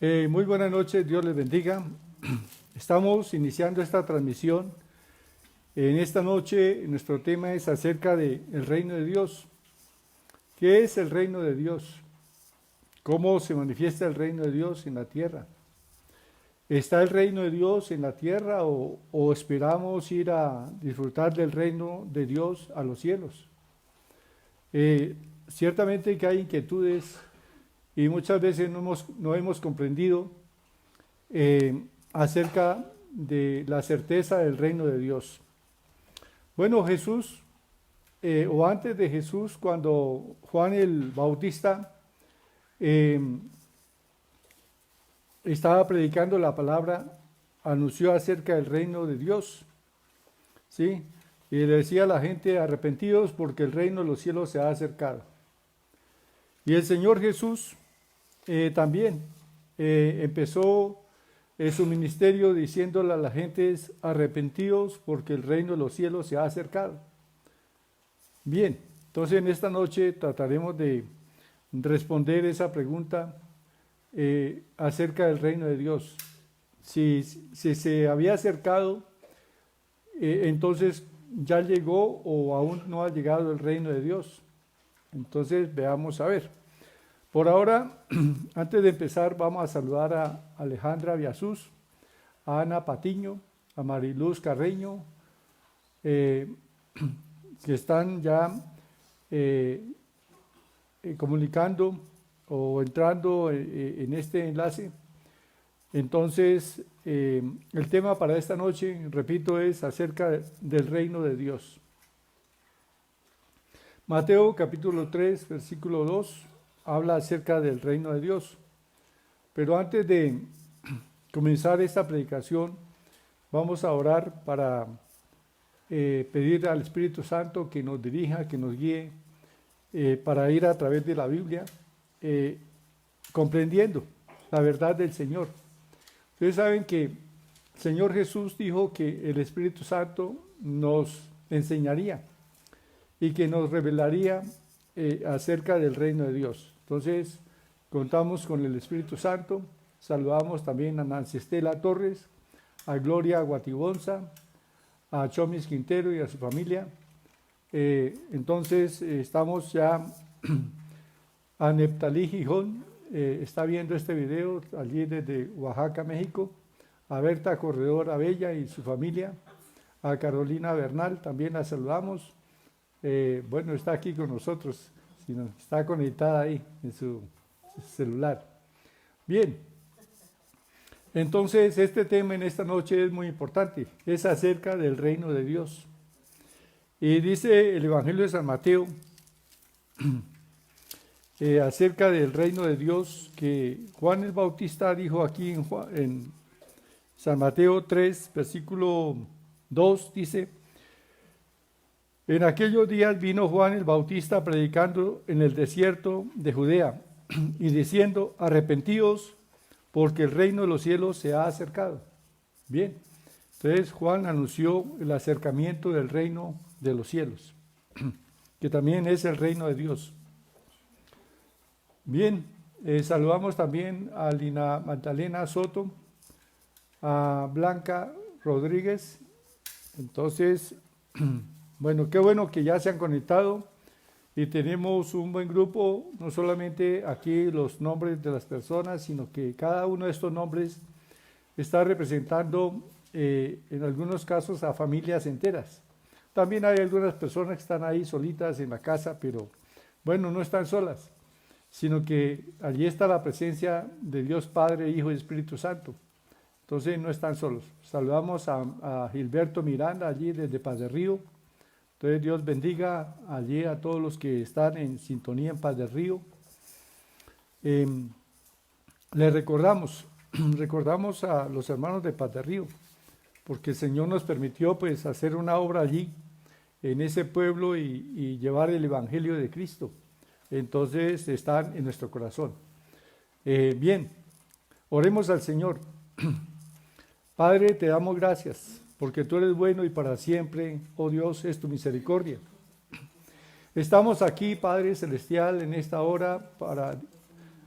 Muy buenas noches, Dios les bendiga. Estamos iniciando esta transmisión. En esta noche nuestro tema es acerca del reino de Dios. ¿Qué es el reino de Dios? ¿Cómo se manifiesta el reino de Dios en la tierra? ¿Está el reino de Dios en la tierra o esperamos ir a disfrutar del reino de Dios a los cielos? Ciertamente que hay inquietudes y muchas veces no hemos comprendido acerca de la certeza del reino de Dios. Bueno, Jesús, o antes de Jesús, cuando Juan el Bautista estaba predicando la palabra, anunció acerca del reino de Dios, ¿sí? Y le decía a la gente, arrepentidos porque el reino de los cielos se ha acercado. Y el Señor Jesús también empezó su ministerio diciéndole a la gente, arrepentidos porque el reino de los cielos se ha acercado. Bien, entonces en esta noche trataremos de responder esa pregunta acerca del reino de Dios. Si se había acercado, entonces ya llegó o aún no ha llegado el reino de Dios. Entonces veamos a ver. Por ahora, antes de empezar, vamos a saludar a Alejandra Viasús, a Ana Patiño, a Mariluz Carreño, que están ya comunicando o entrando en este enlace. Entonces, el tema para esta noche, repito, es acerca del reino de Dios. Mateo capítulo 3, versículo 2, habla acerca del reino de Dios. Pero antes de comenzar esta predicación, vamos a orar para pedir al Espíritu Santo que nos dirija, que nos guíe, para ir a través de la Biblia, comprendiendo la verdad del Señor. Ustedes saben que el Señor Jesús dijo que el Espíritu Santo nos enseñaría y que nos revelaría acerca del reino de Dios. Entonces, contamos con el Espíritu Santo. Saludamos también a Nancy Estela Torres, a Gloria Guatibonza, a Chomis Quintero y a su familia. Entonces, estamos ya a Neptalí Gijón, está viendo este video allí desde Oaxaca, México, a Berta Corredor Abella y su familia, a Carolina Bernal, también la saludamos. Bueno, está aquí con nosotros, sino está conectada ahí en su celular. Bien, entonces este tema en esta noche es muy importante, es acerca del reino de Dios. Y dice el Evangelio de San Mateo, acerca del reino de Dios, que Juan el Bautista dijo aquí en San Mateo 3, versículo 2, dice: en aquellos días vino Juan el Bautista predicando en el desierto de Judea y diciendo, arrepentíos porque el reino de los cielos se ha acercado. Bien, entonces Juan anunció el acercamiento del reino de los cielos, que también es el reino de Dios. Bien, saludamos también a Lina Magdalena Soto, a Blanca Rodríguez. Entonces, bueno, qué bueno que ya se han conectado y tenemos un buen grupo, no solamente aquí los nombres de las personas, sino que cada uno de estos nombres está representando en algunos casos a familias enteras. También hay algunas personas que están ahí solitas en la casa, pero bueno, no están solas, sino que allí está la presencia de Dios Padre, Hijo y Espíritu Santo. Entonces no están solos. Saludamos a Gilberto Miranda allí desde Paz de Río. Entonces Dios bendiga allí a todos los que están en sintonía en Paz del Río. Les recordamos a los hermanos de Paz del Río, porque el Señor nos permitió pues hacer una obra allí, en ese pueblo y llevar el Evangelio de Cristo. Entonces están en nuestro corazón. Bien, oremos al Señor. Padre, te damos gracias, porque tú eres bueno y para siempre, oh Dios, es tu misericordia. Estamos aquí, Padre Celestial, en esta hora para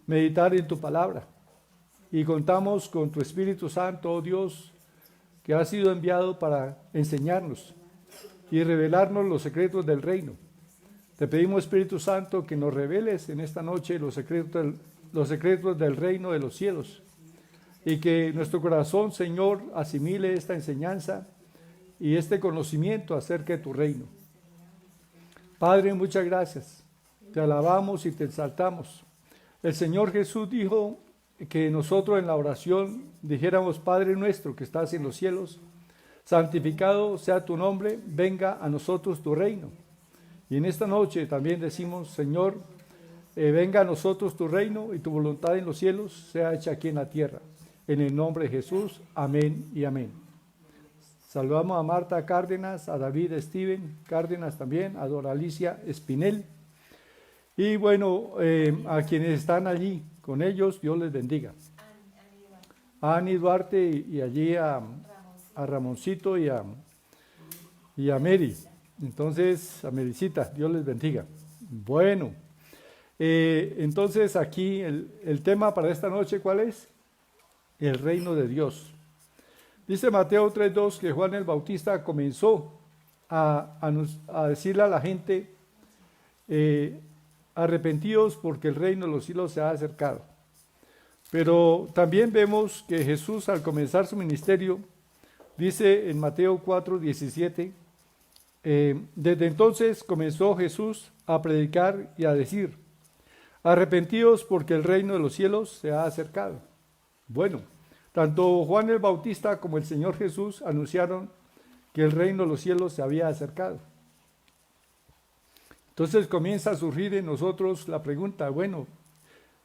meditar en tu palabra. y contamos con tu Espíritu Santo, oh Dios, que ha sido enviado para enseñarnos y revelarnos los secretos del reino. Te pedimos, Espíritu Santo, que nos reveles en esta noche los secretos del reino de los cielos y que nuestro corazón, Señor, asimile esta enseñanza y este conocimiento acerca de tu reino. Padre, muchas gracias. Te alabamos y te exaltamos. El Señor Jesús dijo que nosotros en la oración dijéramos: Padre nuestro que estás en los cielos, santificado sea tu nombre, venga a nosotros tu reino. Y en esta noche también decimos: Señor, venga a nosotros tu reino y tu voluntad en los cielos sea hecha aquí en la tierra. En el nombre de Jesús, amén y amén. Saludamos a Marta Cárdenas, a David Steven Cárdenas también, a Doralicia Espinel. Y bueno, a quienes están allí con ellos, Dios les bendiga. A Ani Duarte y allí a Ramoncito y a Mary. Entonces, a Mericita, Dios les bendiga. Bueno, entonces aquí el tema para esta noche, ¿cuál es? El reino de Dios. Dice Mateo 3:2 que Juan el Bautista comenzó a decirle a la gente: arrepentidos porque el reino de los cielos se ha acercado. Pero también vemos que Jesús, al comenzar su ministerio, dice en Mateo 4:17, desde entonces comenzó Jesús a predicar y a decir: arrepentidos porque el reino de los cielos se ha acercado. Bueno, tanto Juan el Bautista como el Señor Jesús anunciaron que el reino de los cielos se había acercado. Entonces comienza a surgir en nosotros la pregunta: bueno,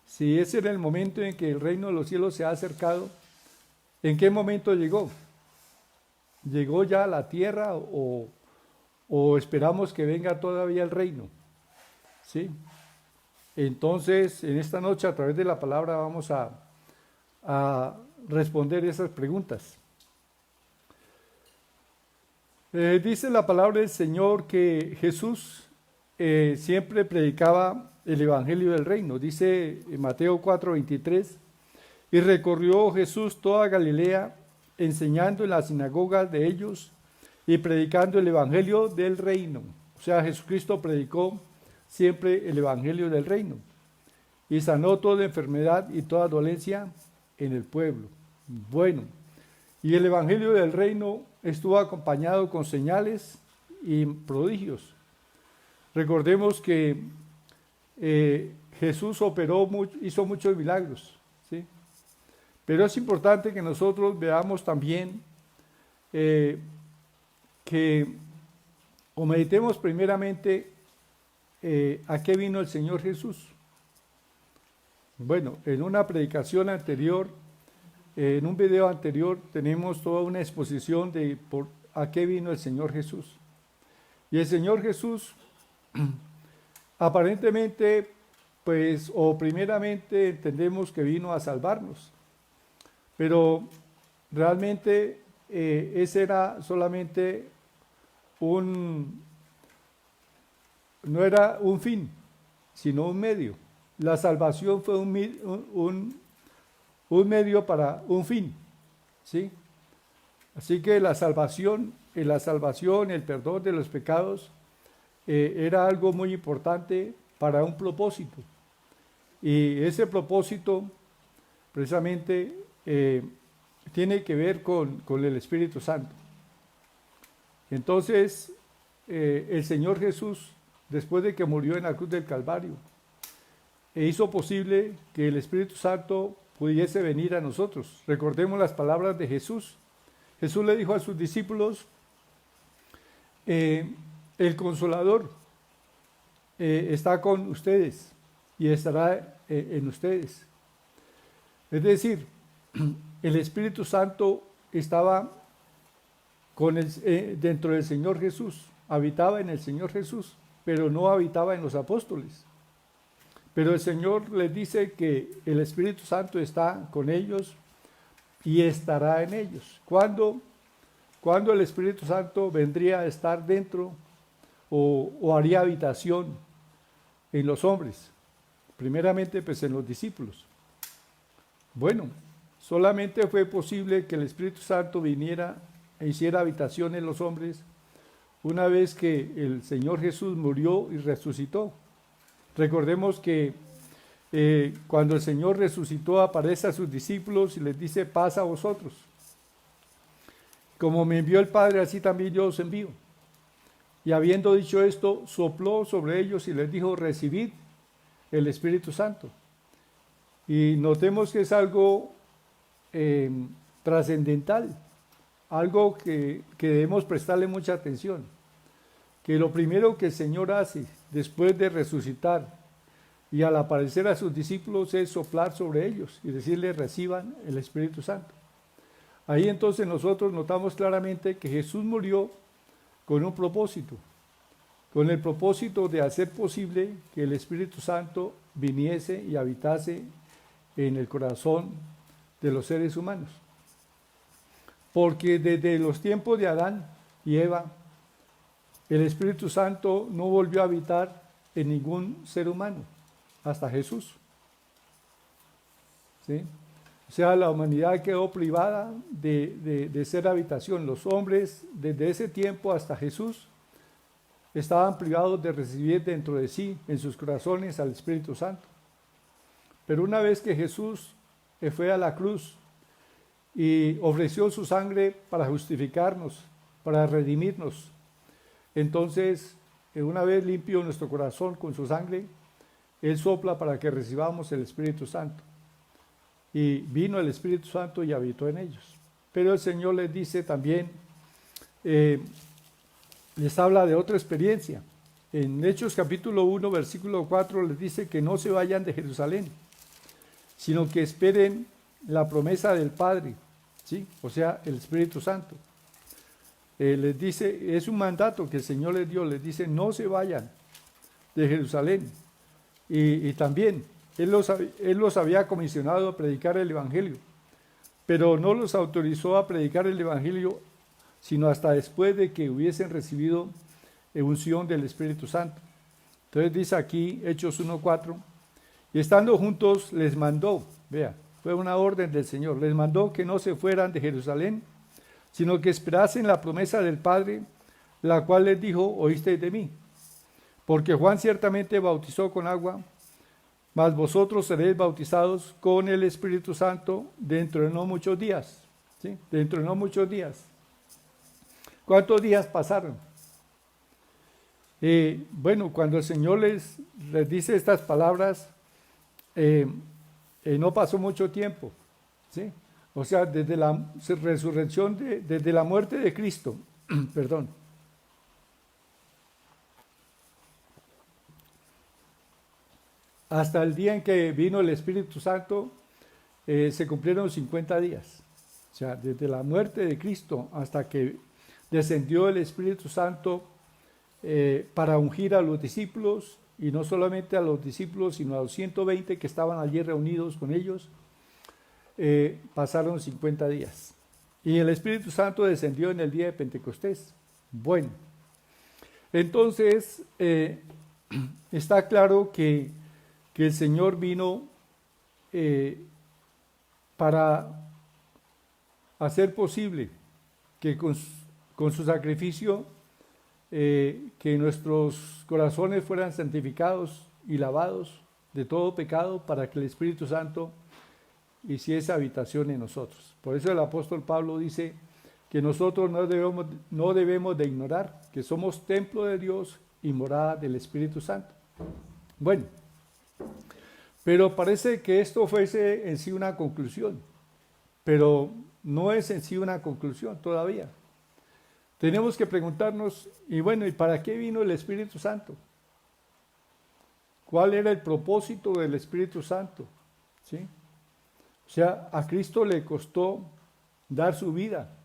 si ese era el momento en que el reino de los cielos se ha acercado, ¿en qué momento llegó? ¿Llegó ya a la tierra o esperamos que venga todavía el reino? ¿Sí? Entonces, en esta noche, a través de la palabra, vamos a responder esas preguntas. Dice la palabra del Señor que Jesús siempre predicaba el evangelio del reino. Dice en Mateo 4:23, y recorrió Jesús toda Galilea, enseñando en las sinagogas de ellos y predicando el evangelio del reino. O sea, Jesucristo predicó siempre el evangelio del reino y sanó toda enfermedad y toda dolencia en el pueblo. Bueno, y el evangelio del reino estuvo acompañado con señales y prodigios. Recordemos que Jesús hizo muchos milagros, ¿sí? Pero es importante que nosotros veamos también o meditemos primeramente a qué vino el Señor Jesús. Bueno, en una predicación anterior, en un video anterior, tenemos toda una exposición de a qué vino el Señor Jesús. Y el Señor Jesús, aparentemente, pues, o primeramente entendemos que vino a salvarnos. Pero realmente ese era solamente no era un fin, sino un medio. La salvación fue un medio para un fin, ¿sí? Así que la salvación, el perdón de los pecados, era algo muy importante para un propósito. Y ese propósito, precisamente, tiene que ver con el Espíritu Santo. Entonces, el Señor Jesús, después de que murió en la cruz del Calvario, hizo posible que el Espíritu Santo pudiese venir a nosotros. Recordemos las palabras de Jesús. Jesús le dijo a sus discípulos: el Consolador está con ustedes y estará en ustedes. Es decir, el Espíritu Santo estaba dentro del Señor Jesús, habitaba en el Señor Jesús, pero no habitaba en los apóstoles. Pero el Señor les dice que el Espíritu Santo está con ellos y estará en ellos. ¿Cuándo el Espíritu Santo vendría a estar dentro o haría habitación en los hombres? Primeramente, pues en los discípulos. Bueno, solamente fue posible que el Espíritu Santo viniera e hiciera habitación en los hombres una vez que el Señor Jesús murió y resucitó. Recordemos que cuando el Señor resucitó aparece a sus discípulos y les dice: paz a vosotros. Como me envió el Padre, así también yo os envío. Y habiendo dicho esto, sopló sobre ellos y les dijo: recibid el Espíritu Santo. Y notemos que es algo trascendental, algo que debemos prestarle mucha atención, que lo primero que el Señor hace después de resucitar y al aparecer a sus discípulos es soplar sobre ellos y decirles: reciban el Espíritu Santo. Ahí entonces nosotros notamos claramente que Jesús murió con un propósito, con el propósito de hacer posible que el Espíritu Santo viniese y habitase en el corazón de los seres humanos. Porque desde los tiempos de Adán y Eva, el Espíritu Santo no volvió a habitar en ningún ser humano, hasta Jesús. ¿Sí? O sea, la humanidad quedó privada de ser habitación. Los hombres, desde ese tiempo hasta Jesús, estaban privados de recibir dentro de sí, en sus corazones, al Espíritu Santo. Pero una vez que Jesús fue a la cruz y ofreció su sangre para justificarnos, para redimirnos, entonces, una vez limpio nuestro corazón con su sangre, Él sopla para que recibamos el Espíritu Santo. Y vino el Espíritu Santo y habitó en ellos. Pero el Señor les dice también, les habla de otra experiencia. En Hechos capítulo 1, versículo 4, les dice que no se vayan de Jerusalén, sino que esperen la promesa del Padre, ¿sí? O sea, el Espíritu Santo. Les dice, es un mandato que el Señor les dio, les dice: no se vayan de Jerusalén. Y también Él los había comisionado a predicar el Evangelio, pero no los autorizó a predicar el Evangelio sino hasta después de que hubiesen recibido unción del Espíritu Santo. Entonces dice aquí, Hechos 1:4, y estando juntos les mandó, vea, fue una orden del Señor, les mandó que no se fueran de Jerusalén, sino que esperasen la promesa del Padre, la cual les dijo: oísteis de mí. Porque Juan ciertamente bautizó con agua, mas vosotros seréis bautizados con el Espíritu Santo dentro de no muchos días. ¿Sí? Dentro de no muchos días. ¿Cuántos días pasaron? Bueno, cuando el Señor les dice estas palabras, no pasó mucho tiempo, ¿sí? O sea, desde la resurrección, desde la muerte de Cristo, perdón, hasta el día en que vino el Espíritu Santo, se cumplieron 50 días. O sea, desde la muerte de Cristo hasta que descendió el Espíritu Santo para ungir a los discípulos, y no solamente a los discípulos, sino a los 120 que estaban allí reunidos con ellos, pasaron 50 días. Y el Espíritu Santo descendió en el día de Pentecostés. Bueno, entonces está claro que el Señor vino para hacer posible que con su sacrificio que nuestros corazones fueran santificados y lavados de todo pecado, para que el Espíritu Santo hiciese habitación en nosotros. Por eso el apóstol Pablo dice que nosotros no debemos de ignorar que somos templo de Dios y morada del Espíritu Santo. Bueno, pero parece que esto fuese en sí una conclusión, pero no es en sí una conclusión todavía. Tenemos que preguntarnos, y bueno, ¿y para qué vino el Espíritu Santo? ¿Cuál era el propósito del Espíritu Santo? ¿Sí? O sea, a Cristo le costó dar su vida,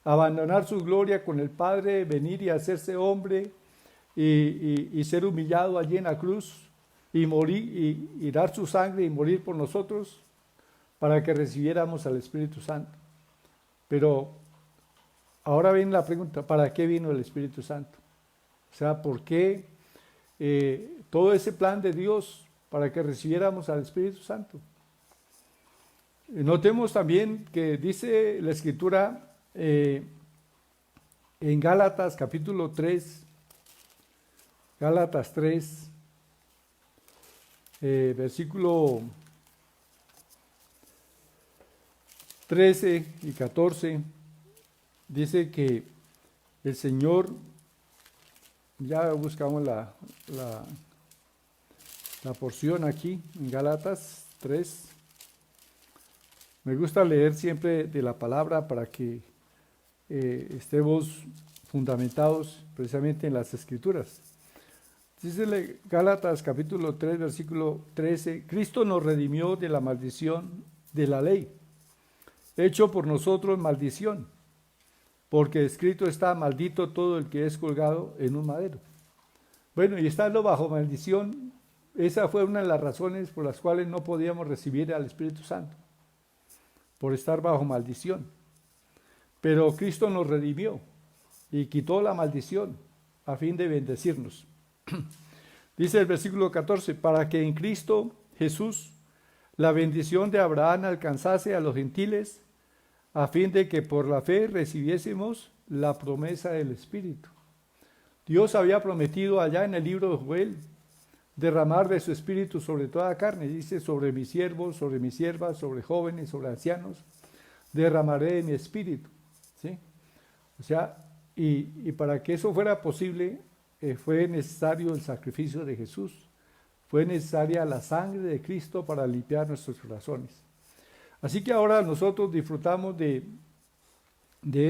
abandonar su gloria con el Padre, venir y hacerse hombre y ser humillado allí en la cruz y morir y dar su sangre y morir por nosotros para que recibiéramos al Espíritu Santo. Pero ahora viene la pregunta: ¿para qué vino el Espíritu Santo? O sea, ¿por qué todo ese plan de Dios para que recibiéramos al Espíritu Santo? Notemos también que dice la Escritura en Gálatas capítulo 3, Gálatas 3, versículo 13 y 14, dice que el Señor, ya buscamos la porción aquí en Gálatas 3. Me gusta leer siempre de la palabra para que estemos fundamentados precisamente en las Escrituras. Dice Gálatas capítulo 3, versículo 13, Cristo nos redimió de la maldición de la ley, hecho por nosotros maldición, porque escrito está, maldito todo el que es colgado en un madero. Bueno, y estando bajo maldición, esa fue una de las razones por las cuales no podíamos recibir al Espíritu Santo, por estar bajo maldición. Pero Cristo nos redimió y quitó la maldición a fin de bendecirnos. Dice el versículo 14, para que en Cristo Jesús la bendición de Abraham alcanzase a los gentiles, a fin de que por la fe recibiésemos la promesa del Espíritu. Dios había prometido allá en el libro de Joel derramar de su Espíritu sobre toda carne, dice, sobre mis siervos, sobre mis siervas, sobre jóvenes, sobre ancianos, derramaré de mi Espíritu, ¿sí? O sea, y para que eso fuera posible, fue necesario el sacrificio de Jesús, fue necesaria la sangre de Cristo para limpiar nuestros corazones. Así que ahora nosotros disfrutamos de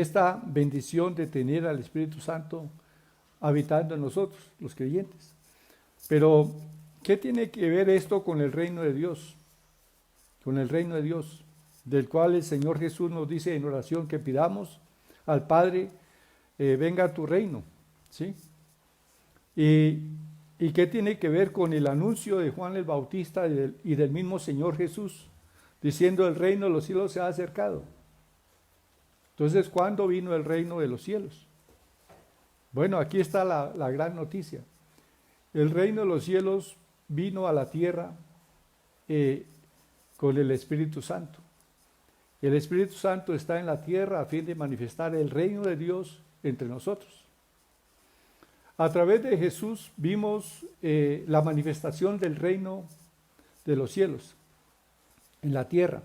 esta bendición de tener al Espíritu Santo habitando en nosotros, los creyentes. Pero, ¿qué tiene que ver esto con el reino de Dios? Con el reino de Dios, del cual el Señor Jesús nos dice en oración que pidamos al Padre, venga a tu reino, ¿sí? ¿Y qué tiene que ver con el anuncio de Juan el Bautista y del mismo Señor Jesús, diciendo el reino de los cielos se ha acercado? Entonces, ¿cuándo vino el reino de los cielos? Bueno, aquí está la gran noticia. El reino de los cielos vino a la tierra con el Espíritu Santo. El Espíritu Santo está en la tierra a fin de manifestar el reino de Dios entre nosotros. A través de Jesús vimos la manifestación del reino de los cielos en la tierra,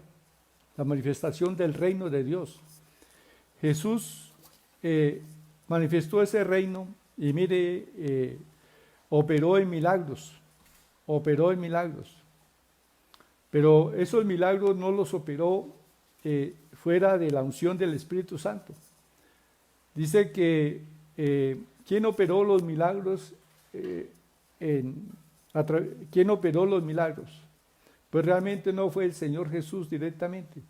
la manifestación del reino de Dios. Jesús manifestó ese reino y mire, operó en milagros, pero esos milagros no los operó fuera de la unción del Espíritu Santo. Dice que ¿quién operó los milagros? ¿Quién operó los milagros? Pues realmente no fue el Señor Jesús directamente,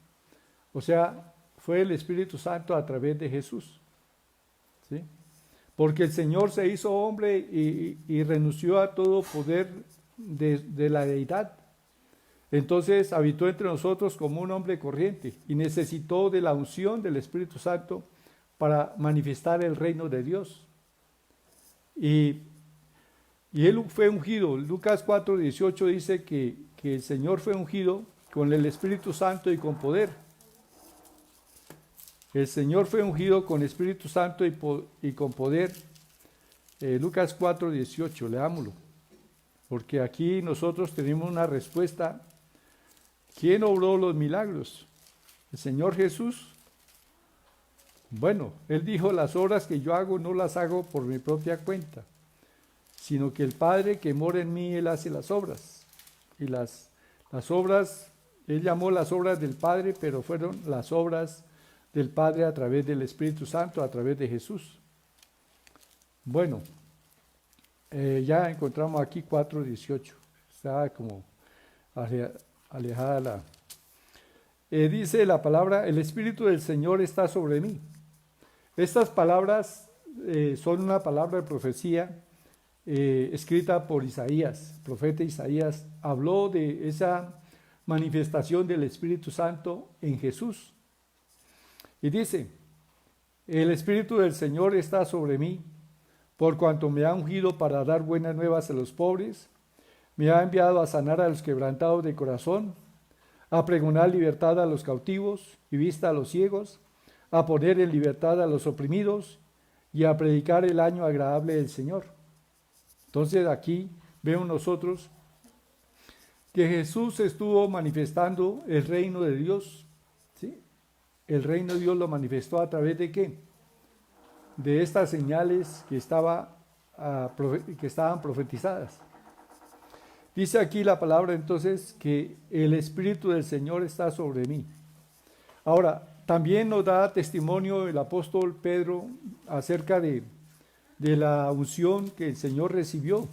o sea, fue el Espíritu Santo a través de Jesús, ¿sí? Porque el Señor se hizo hombre y renunció a todo poder de la deidad. Entonces habitó entre nosotros como un hombre corriente y necesitó de la unción del Espíritu Santo para manifestar el reino de Dios. Y él fue ungido. Lucas 4:18 dice que el Señor fue ungido con el Espíritu Santo y con poder. El Señor fue ungido con Espíritu Santo y con poder. Lucas 4:18, leámoslo. Porque aquí nosotros tenemos una respuesta. ¿Quién obró los milagros? ¿El Señor Jesús? Bueno, Él dijo, las obras que yo hago no las hago por mi propia cuenta, sino que el Padre que mora en mí, Él hace las obras. Y las obras, Él llamó las obras del Padre, pero fueron las obras del Padre a través del Espíritu Santo, a través de Jesús. Bueno, ya encontramos aquí 4:18. Está como alejada dice la palabra, el Espíritu del Señor está sobre mí. Estas palabras son una palabra de profecía escrita por Isaías. El profeta Isaías habló de esa manifestación del Espíritu Santo en Jesús. Y dice, el Espíritu del Señor está sobre mí, por cuanto me ha ungido para dar buenas nuevas a los pobres, me ha enviado a sanar a los quebrantados de corazón, a pregonar libertad a los cautivos y vista a los ciegos, a poner en libertad a los oprimidos y a predicar el año agradable del Señor. Entonces aquí vemos nosotros que Jesús estuvo manifestando el reino de Dios, ¿sí? El reino de Dios lo manifestó a través de ¿qué? De estas señales que estaban profetizadas. Dice aquí la palabra entonces que el Espíritu del Señor está sobre mí. Ahora, también nos da testimonio el apóstol Pedro acerca de la unción que el Señor recibió.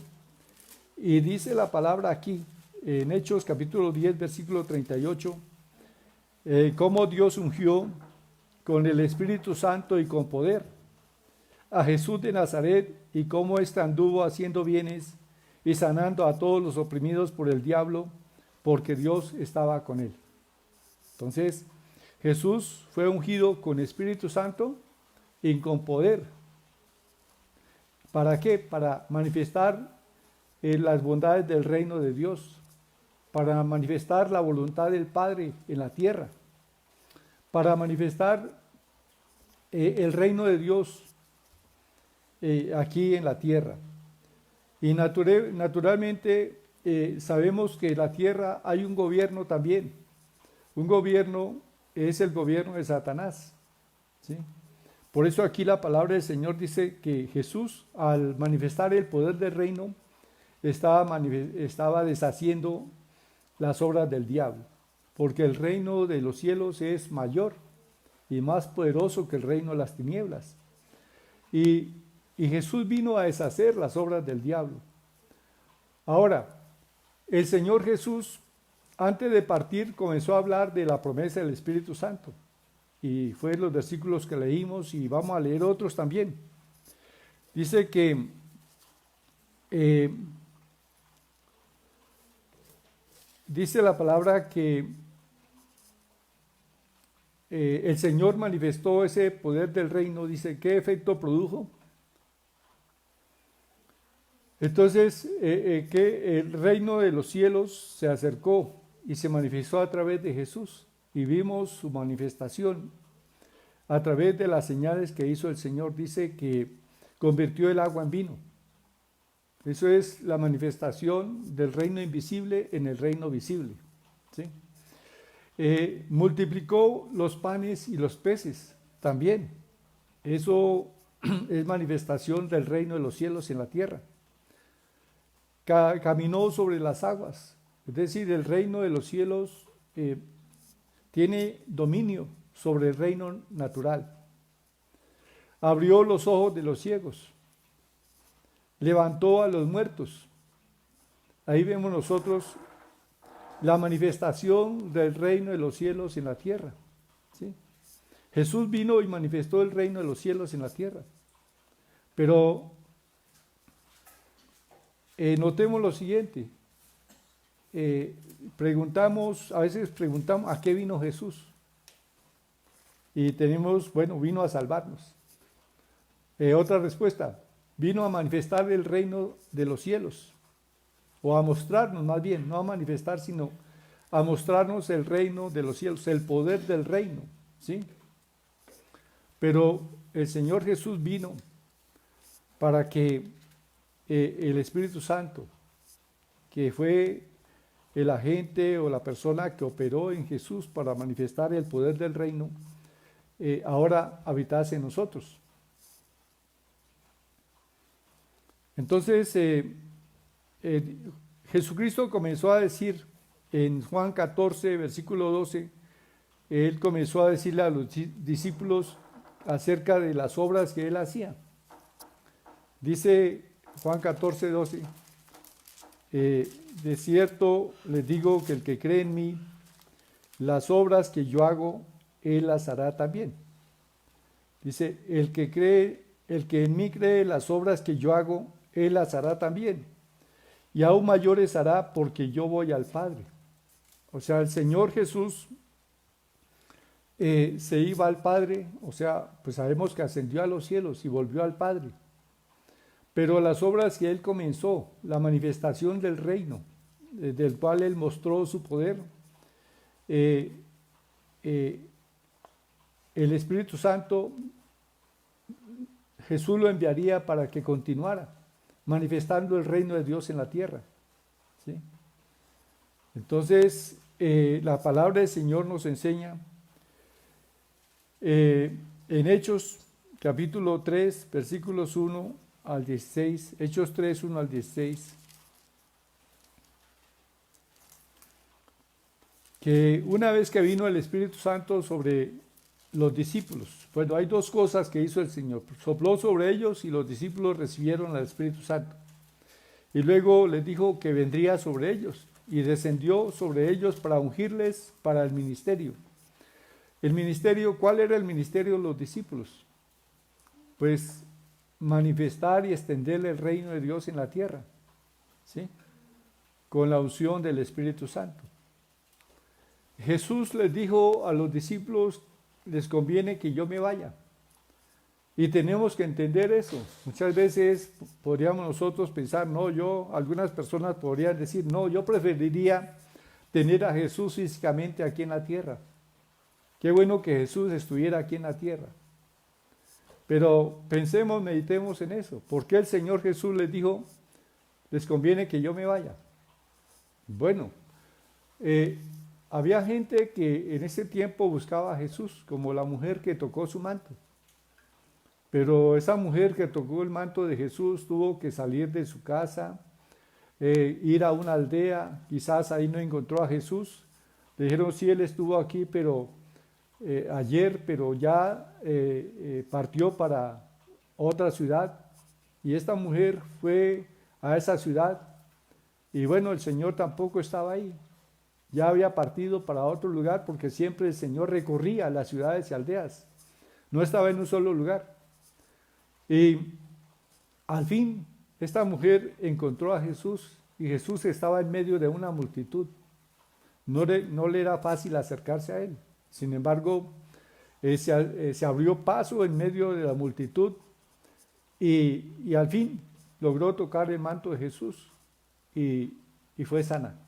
Y dice la palabra aquí, en Hechos capítulo 10, versículo 38, cómo Dios ungió con el Espíritu Santo y con poder a Jesús de Nazaret, y cómo éste anduvo haciendo bienes y sanando a todos los oprimidos por el diablo, porque Dios estaba con él. Entonces, Jesús fue ungido con Espíritu Santo y con poder. ¿Para qué? Para manifestar las bondades del reino de Dios, para manifestar la voluntad del Padre en la tierra, para manifestar el reino de Dios aquí en la tierra. Y naturalmente sabemos que en la tierra hay un gobierno también. Un gobierno es el gobierno de Satanás, ¿sí? Por eso aquí la palabra del Señor dice que Jesús, al manifestar el poder del reino, estaba deshaciendo las obras del diablo, porque el reino de los cielos es mayor y más poderoso que el reino de las tinieblas. Y Jesús vino a deshacer las obras del diablo. Ahora, el Señor Jesús, antes de partir, comenzó a hablar de la promesa del Espíritu Santo. Y fue los versículos que leímos y vamos a leer otros también. Dice que dice la palabra que el Señor manifestó ese poder del reino. Dice, ¿qué efecto produjo? Entonces, que el reino de los cielos se acercó y se manifestó a través de Jesús. Y vimos su manifestación a través de las señales que hizo el Señor. Dice que convirtió el agua en vino. Eso es la manifestación del reino invisible en el reino visible, ¿sí? Multiplicó los panes y los peces también. Eso es manifestación del reino de los cielos en la tierra. Caminó sobre las aguas, es decir, el reino de los cielos tiene dominio sobre el reino natural. Abrió los ojos de los ciegos, levantó a los muertos. Ahí vemos nosotros la manifestación del reino de los cielos en la tierra, ¿sí? Jesús vino y manifestó el reino de los cielos en la tierra. Pero notemos lo siguiente. A veces preguntamos ¿a qué vino Jesús? Y tenemos, bueno, vino a salvarnos. Otra respuesta, vino a manifestar el reino de los cielos, o a mostrarnos más bien, no a manifestar, sino a mostrarnos el reino de los cielos, el poder del reino, ¿sí? Pero el Señor Jesús vino para que el Espíritu Santo, que fue el agente o la persona que operó en Jesús para manifestar el poder del reino, ahora habitase en nosotros. Entonces, Jesucristo comenzó a decir en Juan 14, versículo 12, Él comenzó a decirle a los discípulos acerca de las obras que Él hacía. Dice Juan 14, 12, de cierto les digo que el que cree en mí, las obras que yo hago, Él las hará también. Dice, el que en mí cree, las obras que yo hago, Él las hará también. Y aún mayores hará, porque yo voy al Padre. O sea, el Señor Jesús se iba al Padre, o sea, pues sabemos que ascendió a los cielos y volvió al Padre. Pero las obras que Él comenzó, la manifestación del reino, del cual Él mostró su poder, eh, eh, el Espíritu Santo, Jesús lo enviaría para que continuara manifestando el reino de Dios en la tierra. ¿Sí? Entonces, la palabra del Señor nos enseña en Hechos capítulo 3, versículos 1 al 16, Hechos 3, 1 al 16, que una vez que vino el Espíritu Santo sobre los discípulos, bueno, hay dos cosas que hizo el Señor: sopló sobre ellos y los discípulos recibieron al Espíritu Santo. Y luego les dijo que vendría sobre ellos y descendió sobre ellos para ungirles para el ministerio. El ministerio, ¿cuál era el ministerio de los discípulos? Pues manifestar y extender el reino de Dios en la tierra, ¿sí? Con la unción del Espíritu Santo. Jesús les dijo a los discípulos: les conviene que yo me vaya. Y tenemos que entender eso. Muchas veces podríamos nosotros pensar, algunas personas podrían decir, no, yo preferiría tener a Jesús físicamente aquí en la tierra. Qué bueno que Jesús estuviera aquí en la tierra. Pero pensemos, meditemos en eso. ¿Por qué el Señor Jesús les dijo, les conviene que yo me vaya? Bueno, había gente que en ese tiempo buscaba a Jesús, como la mujer que tocó su manto. Pero esa mujer que tocó el manto de Jesús tuvo que salir de su casa, ir a una aldea, quizás ahí no encontró a Jesús. Le dijeron, sí, él estuvo aquí, pero ayer, pero ya partió para otra ciudad. Y esta mujer fue a esa ciudad y bueno, el Señor tampoco estaba ahí. Ya había partido para otro lugar, porque siempre el Señor recorría las ciudades y aldeas. No estaba en un solo lugar. Y al fin, esta mujer encontró a Jesús y Jesús estaba en medio de una multitud. No le era fácil acercarse a él. Sin embargo, se abrió paso en medio de la multitud y al fin logró tocar el manto de Jesús y fue sana.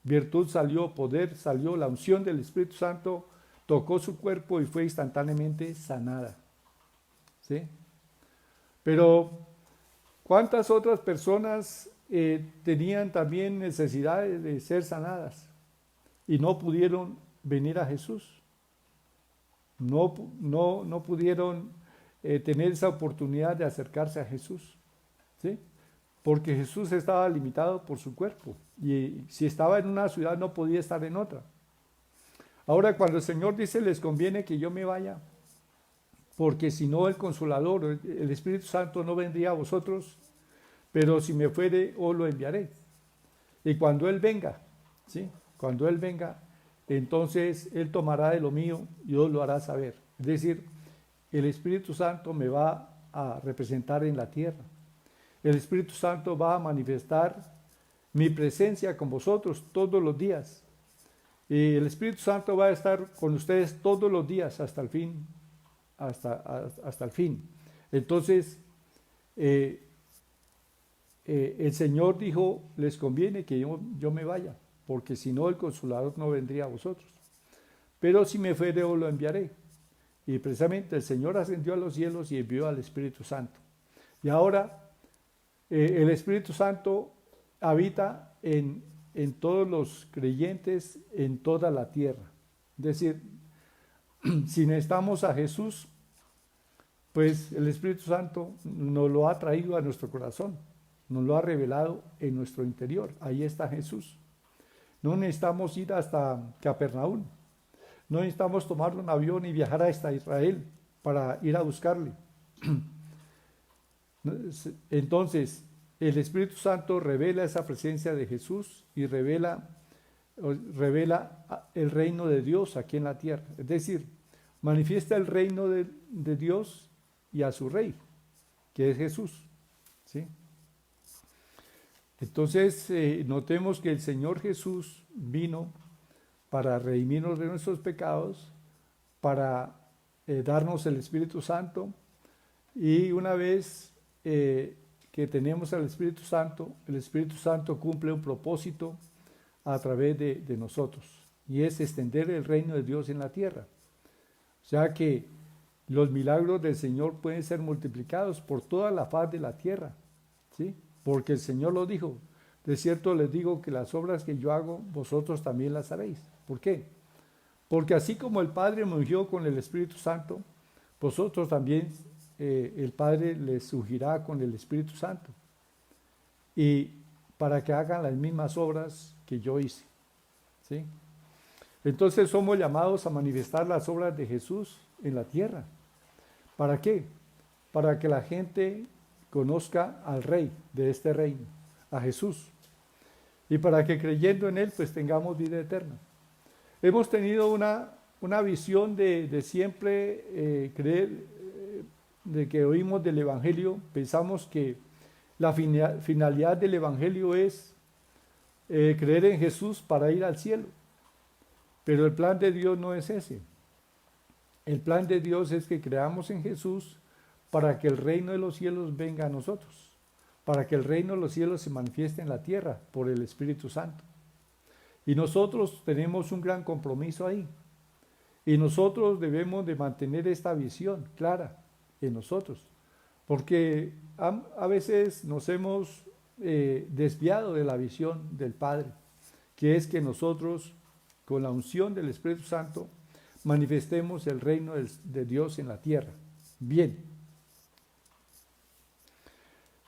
Virtud salió, poder salió, la unción del Espíritu Santo tocó su cuerpo y fue instantáneamente sanada. ¿Sí? Pero, ¿cuántas otras personas tenían también necesidades de ser sanadas y no pudieron venir a Jesús? No pudieron tener esa oportunidad de acercarse a Jesús, ¿sí? Porque Jesús estaba limitado por su cuerpo y si estaba en una ciudad no podía estar en otra. Ahora, cuando el Señor dice, les conviene que yo me vaya, porque si no el Consolador, el Espíritu Santo no vendría a vosotros, pero si me fuere, os lo enviaré. Y cuando Él venga, ¿sí? Cuando Él venga, entonces Él tomará de lo mío y os lo hará saber. Es decir, el Espíritu Santo me va a representar en la tierra. El Espíritu Santo va a manifestar mi presencia con vosotros todos los días. Y el Espíritu Santo va a estar con ustedes todos los días hasta el fin. Hasta el fin. Entonces, el Señor dijo, les conviene que yo me vaya, porque si no el Consolador no vendría a vosotros. Pero si me fuere, os lo enviaré. Y precisamente el Señor ascendió a los cielos y envió al Espíritu Santo. Y ahora el Espíritu Santo habita en todos los creyentes en toda la tierra. Es decir, si necesitamos a Jesús, pues el Espíritu Santo nos lo ha traído a nuestro corazón, nos lo ha revelado en nuestro interior. Ahí está Jesús. No necesitamos ir hasta Capernaum, no necesitamos tomar un avión y viajar hasta Israel para ir a buscarle. Entonces, el Espíritu Santo revela esa presencia de Jesús y revela el reino de Dios aquí en la tierra. Es decir, manifiesta el reino de Dios y a su rey, que es Jesús. ¿Sí? Entonces, notemos que el Señor Jesús vino para redimirnos de nuestros pecados, para darnos el Espíritu Santo, y una vez que tenemos al Espíritu Santo, el Espíritu Santo cumple un propósito a través de nosotros. y es extender el reino de Dios en la tierra. O sea que los milagros del Señor pueden ser multiplicados por toda la faz de la tierra, ¿sí? Porque el Señor lo dijo, de cierto les digo que las obras que yo hago, vosotros también las haréis. ¿Por qué? Porque así como el Padre me ungió con el Espíritu Santo, vosotros también el Padre les ungirá con el Espíritu Santo. Y para que hagan las mismas obras que yo hice, ¿sí? Entonces somos llamados a manifestar las obras de Jesús en la tierra. ¿Para qué? Para que la gente conozca al Rey de este reino, a Jesús. Y para que creyendo en Él, pues tengamos vida eterna. Hemos tenido una visión de siempre creer, de que oímos del Evangelio, pensamos que la finalidad del Evangelio es creer en Jesús para ir al cielo. Pero el plan de Dios no es ese. El plan de Dios es que creamos en Jesús para que el reino de los cielos venga a nosotros, para que el reino de los cielos se manifieste en la tierra por el Espíritu Santo. Y nosotros tenemos un gran compromiso ahí. Y nosotros debemos de mantener esta visión clara en nosotros, porque a veces nos hemos desviado de la visión del Padre, que es que nosotros, con la unción del Espíritu Santo, manifestemos el reino de Dios en la tierra. Bien.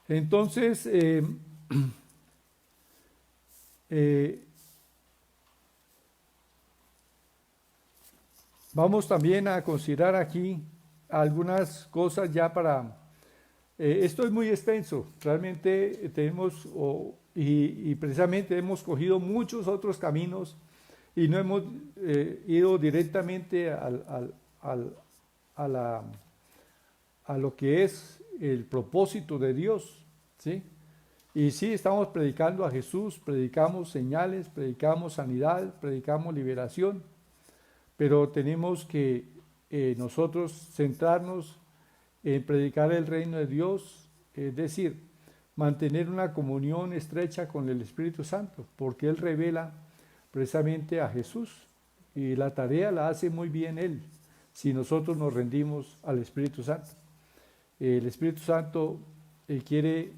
Entonces, vamos también a considerar aquí algunas cosas ya para... esto es muy extenso, realmente tenemos, y precisamente hemos cogido muchos otros caminos y no hemos ido directamente a lo que es el propósito de Dios, ¿sí? Y sí, estamos predicando a Jesús, predicamos señales, predicamos sanidad, predicamos liberación, pero tenemos que nosotros centrarnos en predicar el reino de Dios, es decir, mantener una comunión estrecha con el Espíritu Santo, porque Él revela precisamente a Jesús y la tarea la hace muy bien Él, si nosotros nos rendimos al Espíritu Santo. El Espíritu Santo quiere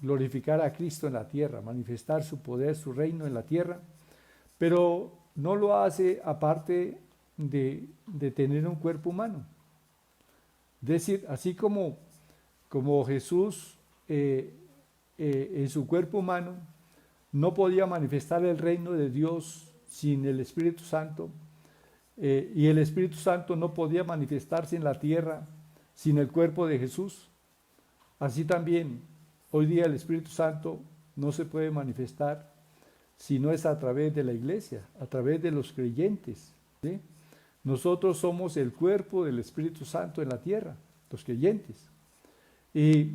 glorificar a Cristo en la tierra, manifestar su poder, su reino en la tierra, pero no lo hace aparte de tener un cuerpo humano. Es decir, así como Jesús en su cuerpo humano no podía manifestar el reino de Dios sin el Espíritu Santo, y el Espíritu Santo no podía manifestarse en la tierra sin el cuerpo de Jesús, así también hoy día el Espíritu Santo no se puede manifestar si no es a través de la iglesia, a través de los creyentes, ¿sí? Nosotros somos el cuerpo del Espíritu Santo en la tierra, los creyentes. Y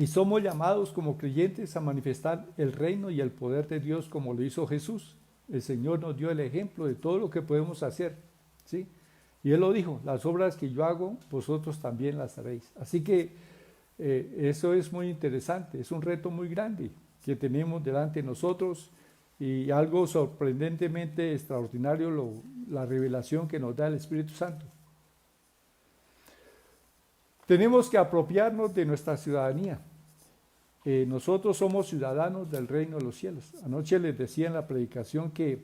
somos llamados como creyentes a manifestar el reino y el poder de Dios como lo hizo Jesús. El Señor nos dio el ejemplo de todo lo que podemos hacer, ¿sí? Y Él lo dijo, las obras que yo hago, vosotros también las haréis. Así que eso es muy interesante, es un reto muy grande que tenemos delante de nosotros y algo sorprendentemente extraordinario la revelación que nos da el Espíritu Santo. Tenemos que apropiarnos de nuestra ciudadanía. Nosotros somos ciudadanos del reino de los cielos. Anoche les decía en la predicación que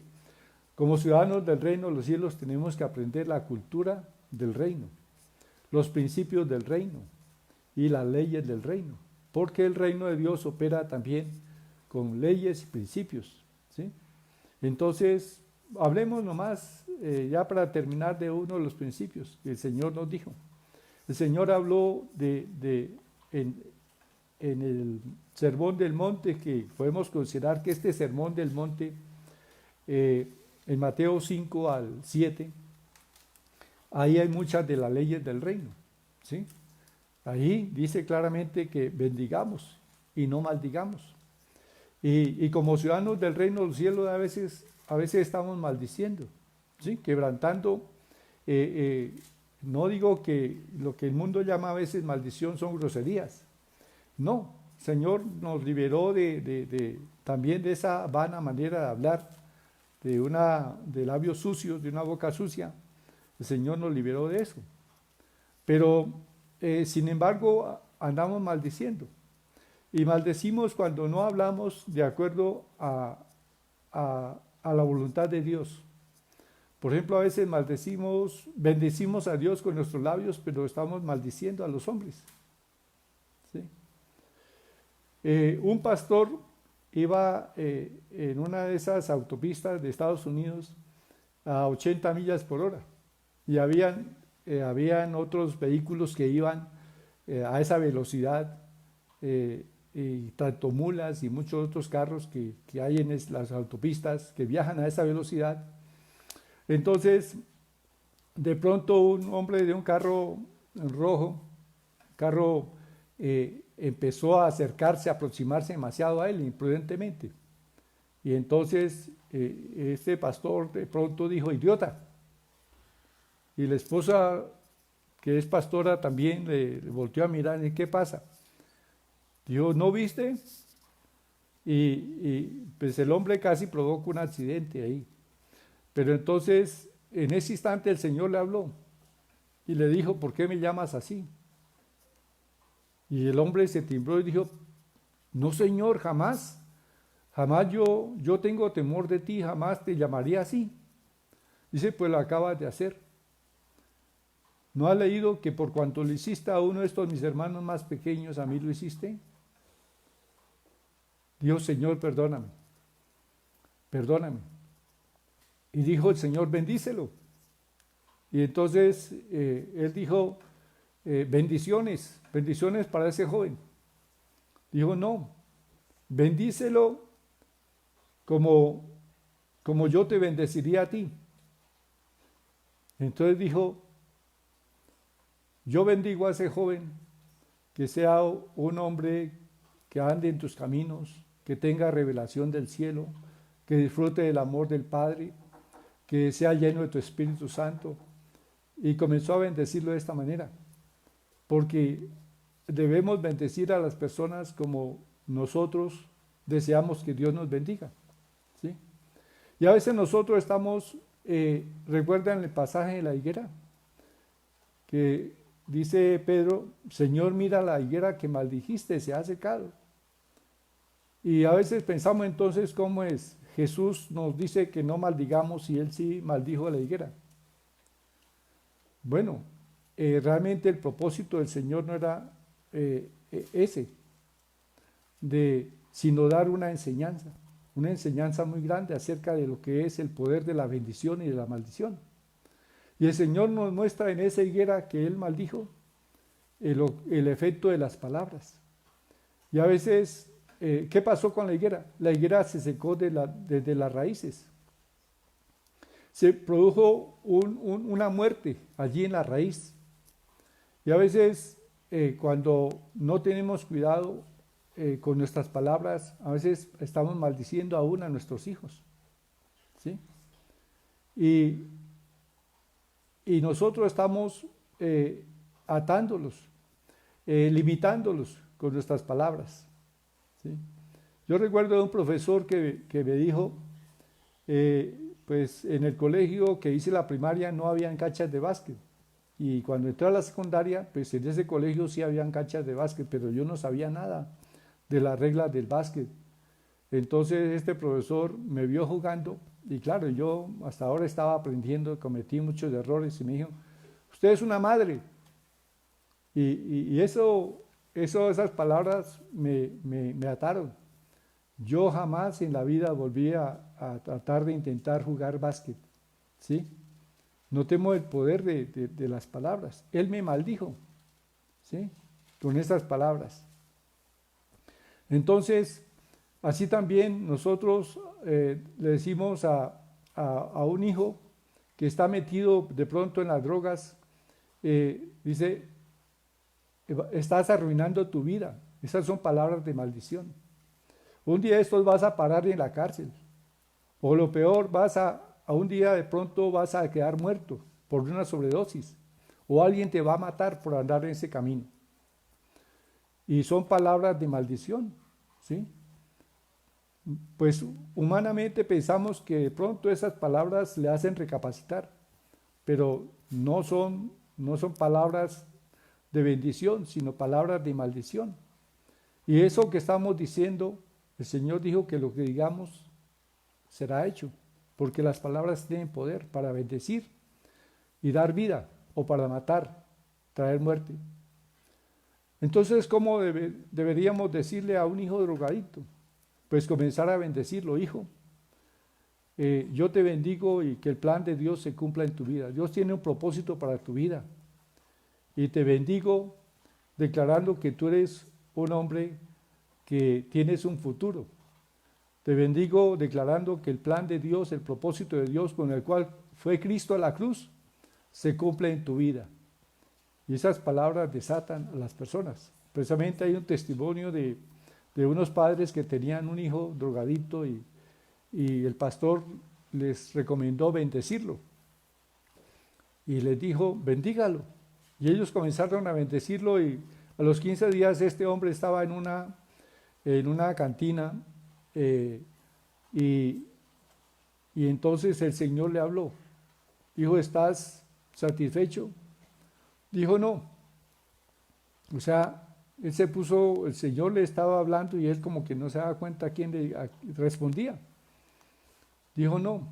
como ciudadanos del reino de los cielos tenemos que aprender la cultura del reino, los principios del reino y las leyes del reino, porque el reino de Dios opera también con leyes y principios, ¿sí? Entonces, hablemos nomás, ya para terminar, de uno de los principios que el Señor nos dijo. El Señor habló en el Sermón del Monte, que podemos considerar que este Sermón del Monte, en Mateo 5 al 7, ahí hay muchas de las leyes del reino, ¿sí? Ahí dice claramente que bendigamos y no maldigamos. Y como ciudadanos del reino del cielo a veces estamos maldiciendo, ¿sí? Quebrantando, no digo que lo que el mundo llama a veces maldición son groserías. No, el Señor nos liberó también de esa vana manera de hablar, de labios sucios, de una boca sucia. El Señor nos liberó de eso. Pero, sin embargo, andamos maldiciendo. Y maldecimos cuando no hablamos de acuerdo a la voluntad de Dios. Por ejemplo, a veces bendecimos a Dios con nuestros labios, pero estamos maldiciendo a los hombres. ¿Sí? Un pastor iba en una de esas autopistas de Estados Unidos a 80 millas por hora y habían otros vehículos que iban a esa velocidad, y tractomulas y muchos otros carros que hay en las autopistas que viajan a esa velocidad. Entonces, de pronto un hombre de un carro rojo, empezó a acercarse, a aproximarse demasiado a él, imprudentemente. Y entonces este pastor de pronto dijo, idiota. Y la esposa, que es pastora, también le volteó a mirar, ¿y qué pasa? Dijo, ¿no viste? Y pues el hombre casi provoca un accidente ahí. Pero entonces, en ese instante el Señor le habló y le dijo, ¿por qué me llamas así? Y el hombre se timbró y dijo, no, Señor, jamás yo tengo temor de ti, jamás te llamaría así. Dice, pues lo acabas de hacer. ¿No has leído que por cuanto le hiciste a uno de estos mis hermanos más pequeños, a mí lo hiciste? Dios, Señor, perdóname. Y dijo el Señor, bendícelo. Y entonces él dijo, bendiciones para ese joven. Dijo, no, bendícelo como yo te bendeciría a ti. Entonces dijo, yo bendigo a ese joven, que sea un hombre que ande en tus caminos, que tenga revelación del cielo, que disfrute del amor del Padre, que sea lleno de tu Espíritu Santo. Y comenzó a bendecirlo de esta manera, porque debemos bendecir a las personas como nosotros deseamos que Dios nos bendiga, ¿sí? Y a veces nosotros estamos, recuerdan el pasaje de la higuera, que dice Pedro, Señor, mira la higuera que maldijiste, se ha secado. Y a veces pensamos entonces, ¿cómo es? Jesús nos dice que no maldigamos y él sí maldijo a la higuera. Bueno, realmente el propósito del Señor no era ese, sino dar una enseñanza muy grande acerca de lo que es el poder de la bendición y de la maldición. Y el Señor nos muestra en esa higuera que Él maldijo el efecto de las palabras. Y a veces, ¿qué pasó con la higuera? La higuera se secó desde las raíces. Se produjo una muerte allí en la raíz. Y a veces, cuando no tenemos cuidado con nuestras palabras, a veces estamos maldiciendo aún a nuestros hijos, ¿sí? Y nosotros estamos atándolos, limitándolos con nuestras palabras, ¿sí? Yo recuerdo de un profesor que me dijo, pues en el colegio que hice la primaria no habían canchas de básquet. Y cuando entré a la secundaria, pues en ese colegio sí habían canchas de básquet, pero yo no sabía nada de las reglas del básquet. Entonces este profesor me vio jugando y claro, yo hasta ahora estaba aprendiendo, cometí muchos errores y me dijo, usted es una madre. Y esas palabras me ataron. Yo jamás en la vida volví a tratar de intentar jugar básquet, ¿sí? No temo el poder de las palabras. Él me maldijo, ¿sí? Con esas palabras. Entonces, así también nosotros le decimos a un hijo que está metido de pronto en las drogas, dice, estás arruinando tu vida. Esas son palabras de maldición. Un día de estos vas a parar en la cárcel. O lo peor, a un día de pronto vas a quedar muerto por una sobredosis. O alguien te va a matar por andar en ese camino. Y son palabras de maldición, ¿sí? pues humanamente pensamos que de pronto esas palabras le hacen recapacitar, pero no son palabras de bendición, sino palabras de maldición. Y eso que estamos diciendo, el Señor dijo que lo que digamos será hecho, porque las palabras tienen poder para bendecir y dar vida, o para matar, traer muerte. Entonces, ¿cómo deberíamos decirle a un hijo drogadicto? Pues comenzar a bendecirlo: hijo, yo te bendigo y que el plan de Dios se cumpla en tu vida. Dios tiene un propósito para tu vida. Y te bendigo declarando que tú eres un hombre que tienes un futuro. Te bendigo declarando que el plan de Dios, el propósito de Dios con el cual fue Cristo a la cruz, se cumple en tu vida. Y esas palabras desatan a las personas. Precisamente hay un testimonio de unos padres que tenían un hijo drogadicto y el pastor les recomendó bendecirlo. Y les dijo: bendígalo. Y ellos comenzaron a bendecirlo, y a los 15 días este hombre estaba en una cantina, y entonces el Señor le habló. Dijo: ¿estás satisfecho? Dijo: no. O sea, él se puso, el Señor le estaba hablando y él como que no se daba cuenta a quién le respondía. Dijo: no.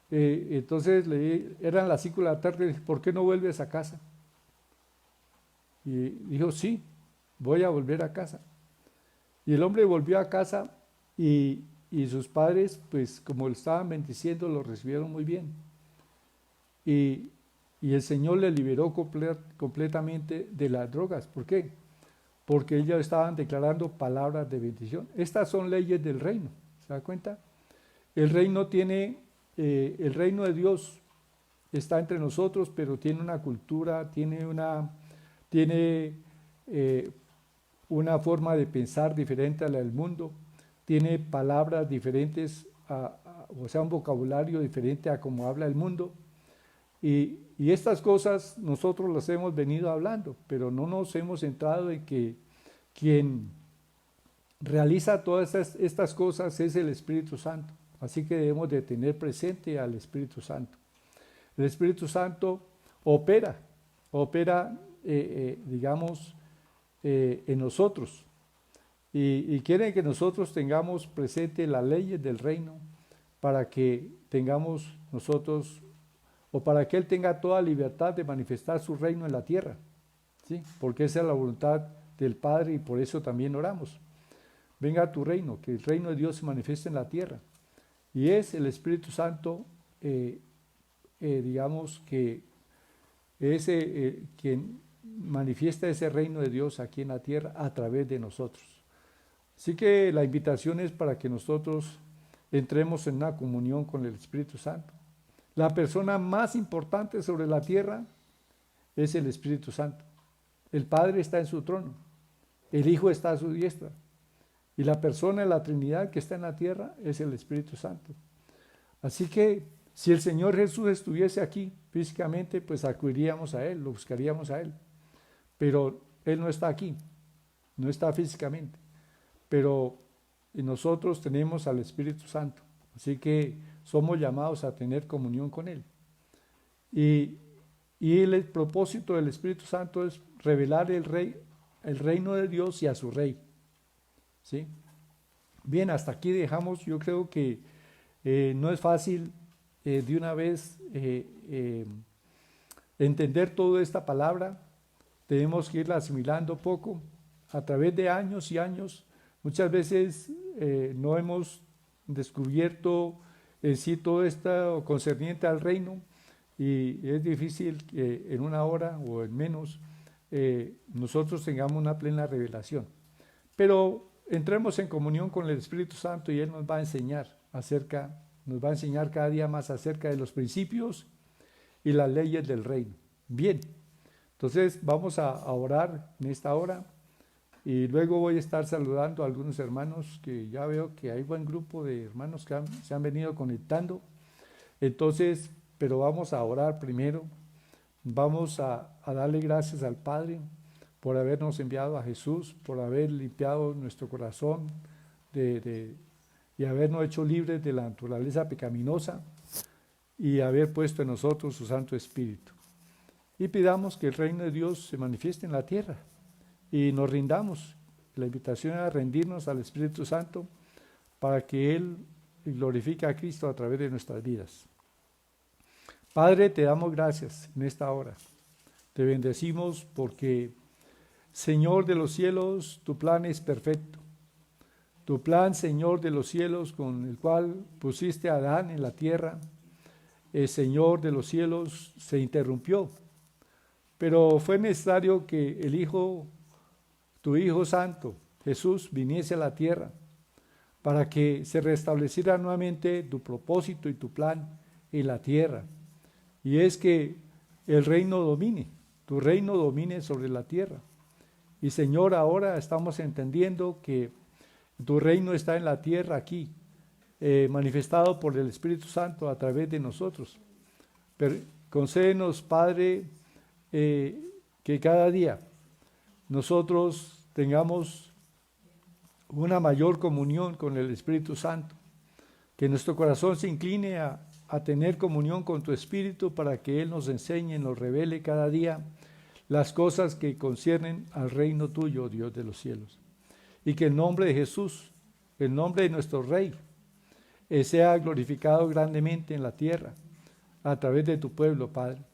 Entonces eran las 5 de la tarde. ¿Por qué no vuelves a casa? Y dijo: sí, voy a volver a casa. Y el hombre volvió a casa, y sus padres, pues como lo estaban bendiciendo, lo recibieron muy bien. Y el Señor le liberó completamente de las drogas. ¿Por qué? Porque ellos estaban declarando palabras de bendición. Estas son leyes del reino. ¿Se da cuenta? El reino de Dios está entre nosotros, pero tiene una cultura, tiene una forma de pensar diferente a la del mundo, tiene palabras diferentes, o sea, un vocabulario diferente a como habla el mundo. Y estas cosas nosotros las hemos venido hablando, pero no nos hemos centrado en que quien realiza todas estas cosas es el Espíritu Santo. Así que debemos de tener presente al Espíritu Santo. El Espíritu Santo opera, digamos, en nosotros. Y quiere que nosotros tengamos presente las leyes del reino, para que tengamos nosotros, o para que Él tenga toda libertad de manifestar su reino en la tierra, ¿sí? Porque esa es la voluntad del Padre, y por eso también oramos: venga a tu reino, que el reino de Dios se manifieste en la tierra. Y es el Espíritu Santo, digamos, que es quien manifiesta ese reino de Dios aquí en la tierra a través de nosotros. Así que la invitación es para que nosotros entremos en una comunión con el Espíritu Santo. La persona más importante sobre la tierra es el Espíritu Santo. El Padre está en su trono, el Hijo está a su diestra, y la persona de la Trinidad que está en la tierra es el Espíritu Santo. Así que si el Señor Jesús estuviese aquí físicamente, pues acudiríamos a Él, lo buscaríamos a Él. Pero Él no está aquí, no está físicamente. Pero nosotros tenemos al Espíritu Santo. Así que somos llamados a tener comunión con Él. Y el propósito del Espíritu Santo es revelar el reino de Dios y a su Rey. ¿Sí? Bien, hasta aquí dejamos. Yo creo que no es fácil de una vez entender toda esta palabra. Tenemos que irla asimilando poco, a través de años y años. Muchas veces no hemos descubierto en sí todo esto concerniente al reino, y es difícil que en una hora o en menos nosotros tengamos una plena revelación. Pero entremos en comunión con el Espíritu Santo, y Él nos va a enseñar cada día más acerca de los principios y las leyes del reino. Bien, entonces vamos a orar en esta hora, y luego voy a estar saludando a algunos hermanos, que ya veo que hay buen grupo de hermanos que se han venido conectando. Entonces, pero vamos a orar primero. Vamos a darle gracias al Padre por habernos enviado a Jesús, por haber limpiado nuestro corazón y habernos hecho libres de la naturaleza pecaminosa y haber puesto en nosotros su Santo Espíritu. Y pidamos que el reino de Dios se manifieste en la tierra y nos rindamos. La invitación es a rendirnos al Espíritu Santo para que Él glorifique a Cristo a través de nuestras vidas. Padre, te damos gracias en esta hora. Te bendecimos porque, Señor de los cielos, tu plan es perfecto. Tu plan, Señor de los cielos, con el cual pusiste a Adán en la tierra, el Señor de los cielos, se interrumpió. Pero fue necesario que el Hijo, tu Hijo Santo, Jesús, viniese a la tierra para que se restableciera nuevamente tu propósito y tu plan en la tierra. Y es que el reino domine, tu reino domine sobre la tierra. Y Señor, ahora estamos entendiendo que tu reino está en la tierra aquí, manifestado por el Espíritu Santo a través de nosotros. Pero concédenos, Padre, que cada día nosotros tengamos una mayor comunión con el Espíritu Santo, que nuestro corazón se incline a tener comunión con tu Espíritu para que Él nos enseñe, nos revele cada día las cosas que conciernen al reino tuyo, Dios de los cielos. Y que el nombre de Jesús, el nombre de nuestro Rey, sea glorificado grandemente en la tierra, a través de tu pueblo, Padre.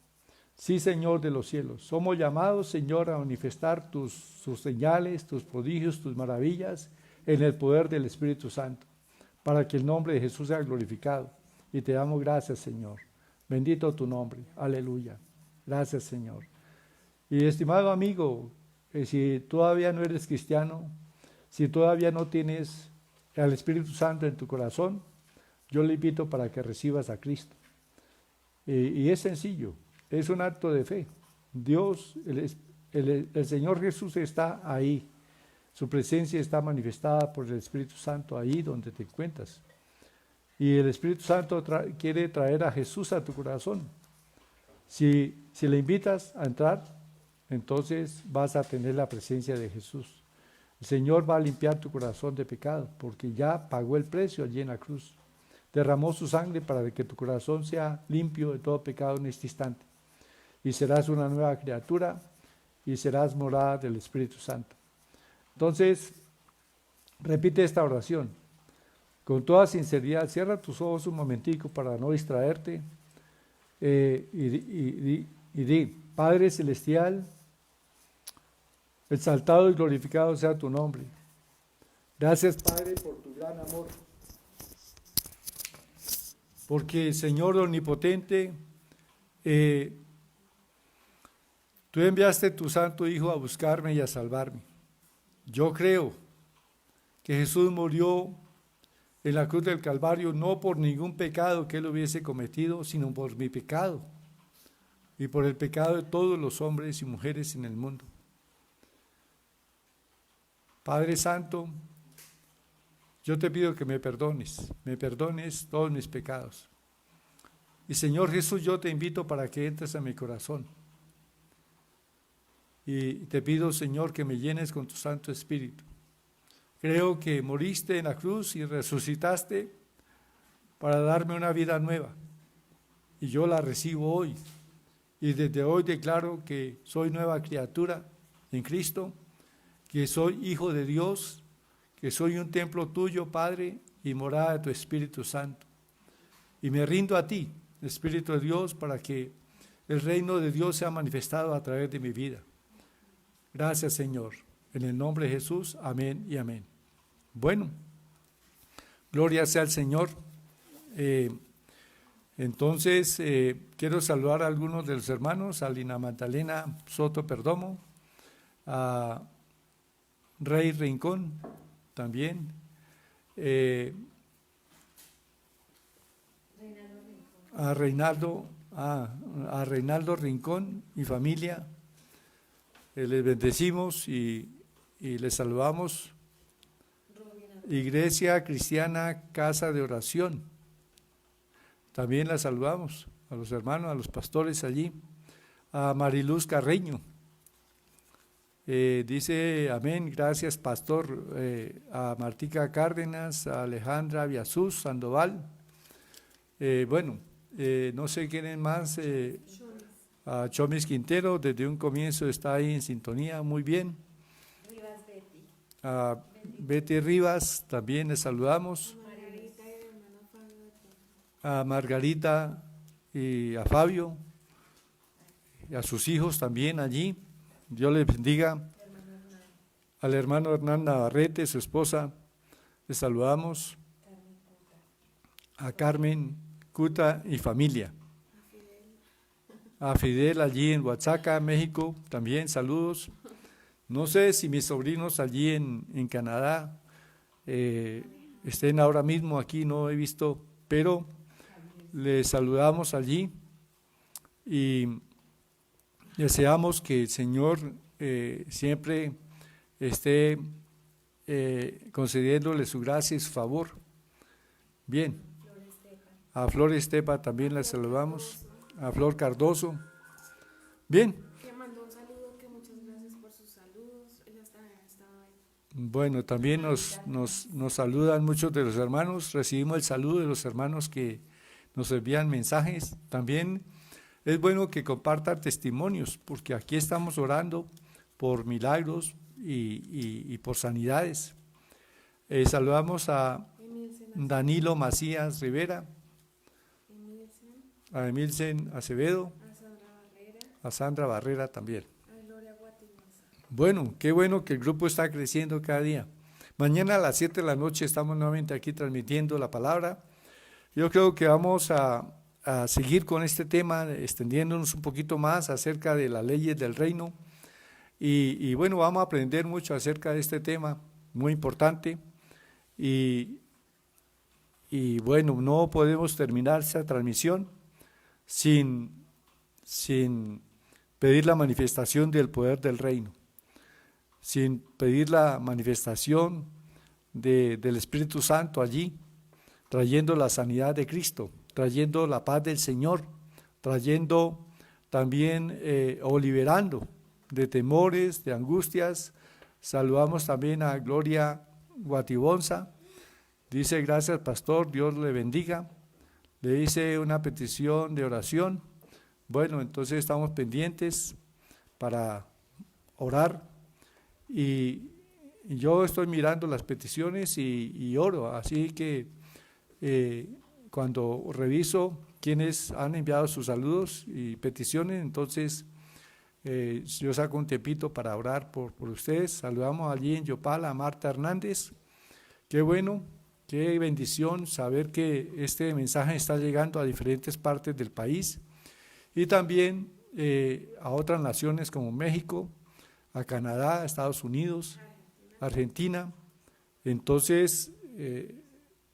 Sí, Señor de los cielos, somos llamados, Señor, a manifestar tus señales, tus prodigios, tus maravillas, en el poder del Espíritu Santo, para que el nombre de Jesús sea glorificado. Y te damos gracias, Señor. Bendito tu nombre. Aleluya. Gracias, Señor. Y estimado amigo, si todavía no eres cristiano, si todavía no tienes al Espíritu Santo en tu corazón, yo le invito para que recibas a Cristo. Y es sencillo, es un acto de fe. Dios, el Señor Jesús está ahí. Su presencia está manifestada por el Espíritu Santo ahí donde te encuentras. Y el Espíritu Santo quiere traer a Jesús a tu corazón. Si le invitas a entrar, entonces vas a tener la presencia de Jesús. El Señor va a limpiar tu corazón de pecado, porque ya pagó el precio allí en la cruz. Derramó su sangre para que tu corazón sea limpio de todo pecado en este instante. Y serás una nueva criatura y serás morada del Espíritu Santo. Entonces, repite esta oración. Con toda sinceridad, cierra tus ojos un momentico para no distraerte y di, Padre Celestial, exaltado y glorificado sea tu nombre. Gracias, Padre, por tu gran amor. Porque, Señor omnipotente, tú enviaste a tu Santo Hijo a buscarme y a salvarme. Yo creo que Jesús murió en la cruz del Calvario no por ningún pecado que Él hubiese cometido, sino por mi pecado y por el pecado de todos los hombres y mujeres en el mundo. Padre Santo, yo te pido que me perdones todos mis pecados. Y Señor Jesús, yo te invito para que entres a mi corazón. Y te pido, Señor, que me llenes con tu Santo Espíritu. Creo que moriste en la cruz y resucitaste para darme una vida nueva. Y yo la recibo hoy. Y desde hoy declaro que soy nueva criatura en Cristo, que soy hijo de Dios, que soy un templo tuyo, Padre, y morada de tu Espíritu Santo. Y me rindo a ti, Espíritu de Dios, para que el reino de Dios sea manifestado a través de mi vida. Gracias, Señor. En el nombre de Jesús, amén y amén. Bueno, gloria sea al Señor. Entonces, quiero saludar a algunos de los hermanos, a Lina Magdalena Soto Perdomo, a Rey Rincón también, a Reinaldo Rincón y familia. Les bendecimos y les saludamos. Iglesia Cristiana Casa de Oración. También la saludamos a los hermanos, a los pastores allí. A Mariluz Carreño. Dice amén, gracias pastor, a Martica Cárdenas, a Alejandra Viasús Sandoval. Bueno, no sé quién es más, a Chomis Quintero, desde un comienzo está ahí en sintonía, muy bien. Rivas Betty. A Betty Rivas también le saludamos. Margarita y el hermano Fabio. A Margarita y a Fabio, y a sus hijos también allí. Dios les bendiga. Hermano Hernán. Al hermano Hernán Navarrete, su esposa, le saludamos. Carmen Puta. A Carmen Cuta y familia. A Fidel. A Fidel allí en Oaxaca, México, también saludos. No sé si mis sobrinos allí en Canadá estén ahora mismo aquí, no he visto, pero les saludamos allí y deseamos que el Señor siempre esté concediéndole su gracia y su favor. Bien, Flor Estepa. a Flor Estepa también la saludamos, a Flor Cardoso. Bien, Que mandó un saludo, que muchas gracias por sus saludos. Ella estaba ahí. bueno, también nos saludan muchos de los hermanos, recibimos el saludo de los hermanos que nos envían mensajes. También es bueno que compartan testimonios, porque aquí estamos orando por milagros y por sanidades. Saludamos a Emilsen. Danilo Macías Rivera, Emilsen. a Emilsen Acevedo, A Sandra Barrera. a Sandra Barrera también. A Gloria Guatimosa. Bueno, qué bueno que el grupo está creciendo cada día. Mañana a las 7 de la noche estamos nuevamente aquí transmitiendo la palabra. Yo creo que vamos a seguir con este tema, extendiéndonos un poquito más acerca de las leyes del reino. Y bueno, vamos a aprender mucho acerca de este tema, muy importante. Y bueno, no podemos terminar esta transmisión sin pedir la manifestación del poder del reino, sin pedir la manifestación del Espíritu Santo allí, trayendo la sanidad de Cristo, trayendo la paz del Señor, trayendo también o liberando de temores, de angustias. Saludamos también a Gloria Guatibonza. Dice, gracias pastor, Dios le bendiga. Le hice una petición de oración. Bueno, entonces estamos pendientes para orar y yo estoy mirando las peticiones y oro, así que cuando reviso quienes han enviado sus saludos y peticiones, entonces yo saco un tiempito para orar por ustedes. Saludamos allí en Yopal a Marta Hernández. Qué bueno, qué bendición saber que este mensaje está llegando a diferentes partes del país y también a otras naciones como México, a Canadá, a Estados Unidos, Argentina. Entonces,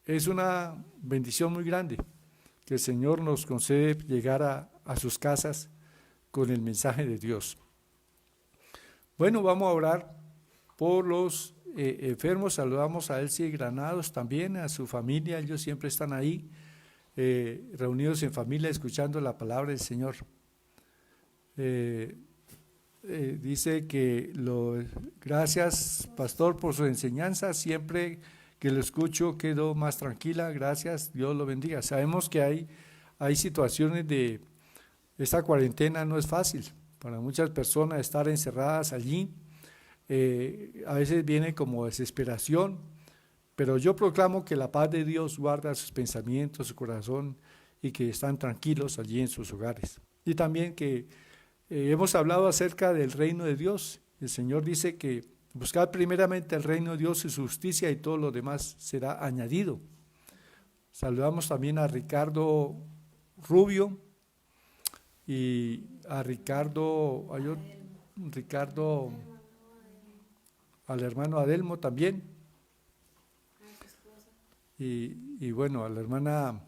es una bendición muy grande que el Señor nos concede llegar a sus casas con el mensaje de Dios. Bueno, vamos a orar por los enfermos. Saludamos a Elsie Granados también, a su familia. Ellos siempre están ahí, reunidos en familia, escuchando la palabra del Señor. Dice que gracias, pastor, por su enseñanza. Siempre que lo escucho quedo más tranquila. Gracias, Dios lo bendiga. Sabemos que hay situaciones de esta cuarentena, no es fácil para muchas personas estar encerradas allí. A veces viene como desesperación, pero yo proclamo que la paz de Dios guarda sus pensamientos, su corazón, y que están tranquilos allí en sus hogares. Y también que hemos hablado acerca del reino de Dios. El Señor dice que buscad primeramente el reino de Dios y su justicia y todo lo demás será añadido. Saludamos también a Ricardo Rubio y a Ricardo, al hermano Adelmo también, y bueno, a la hermana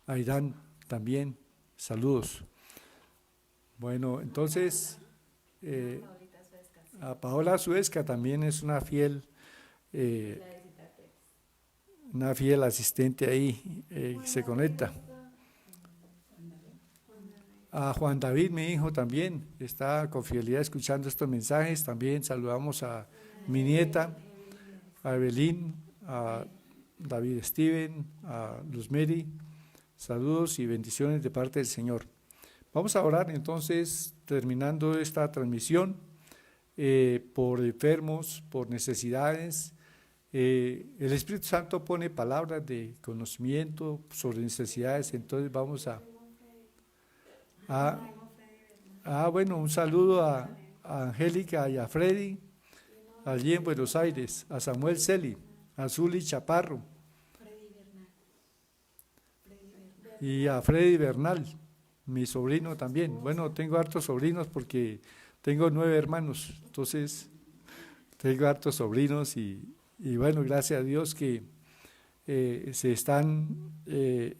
Aidán también, saludos. Bueno, entonces, a Paola Suezca también es una fiel asistente ahí, se conecta. A Juan David, mi hijo, también está con fidelidad escuchando estos mensajes. También saludamos a mi nieta, a Evelyn, a David Steven, a Luz Mary. Saludos y bendiciones de parte del Señor. Vamos a orar entonces, terminando esta transmisión, por enfermos, por necesidades. El Espíritu Santo pone palabras de conocimiento sobre necesidades, entonces vamos bueno, un saludo a Angélica y a Freddy, allí en Buenos Aires, a Samuel Celi, a Zuli Chaparro y a Freddy Bernal, mi sobrino también. Bueno, tengo hartos sobrinos porque tengo 9 hermanos, entonces tengo hartos sobrinos y bueno, gracias a Dios que se están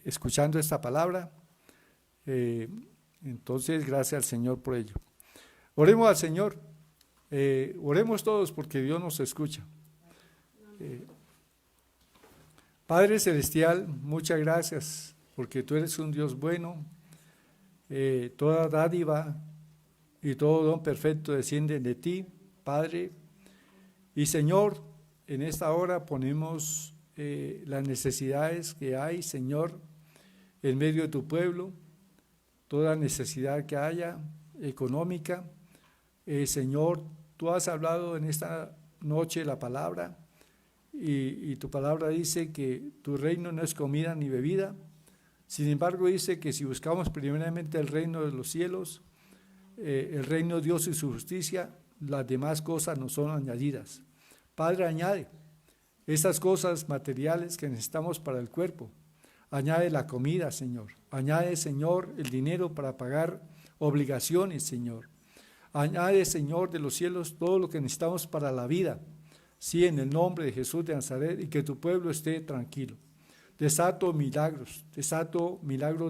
escuchando esta palabra. Entonces, gracias al Señor por ello. Oremos al Señor, oremos todos porque Dios nos escucha. Padre Celestial, muchas gracias porque tú eres un Dios bueno. Toda dádiva y todo don perfecto descienden de ti, Padre. Y Señor, en esta hora ponemos las necesidades que hay, Señor, en medio de tu pueblo. Toda necesidad que haya económica. Señor, tú has hablado en esta noche la palabra y tu palabra dice que tu reino no es comida ni bebida. Sin embargo, dice que si buscamos primeramente el reino de los cielos, el reino de Dios y su justicia, las demás cosas nos son añadidas. Padre, añade esas cosas materiales que necesitamos para el cuerpo. Añade la comida, Señor. Añade, Señor, el dinero para pagar obligaciones, Señor. Añade, Señor, de los cielos todo lo que necesitamos para la vida. Sí, en el nombre de Jesús de Nazaret, y que tu pueblo esté tranquilo. Desato milagros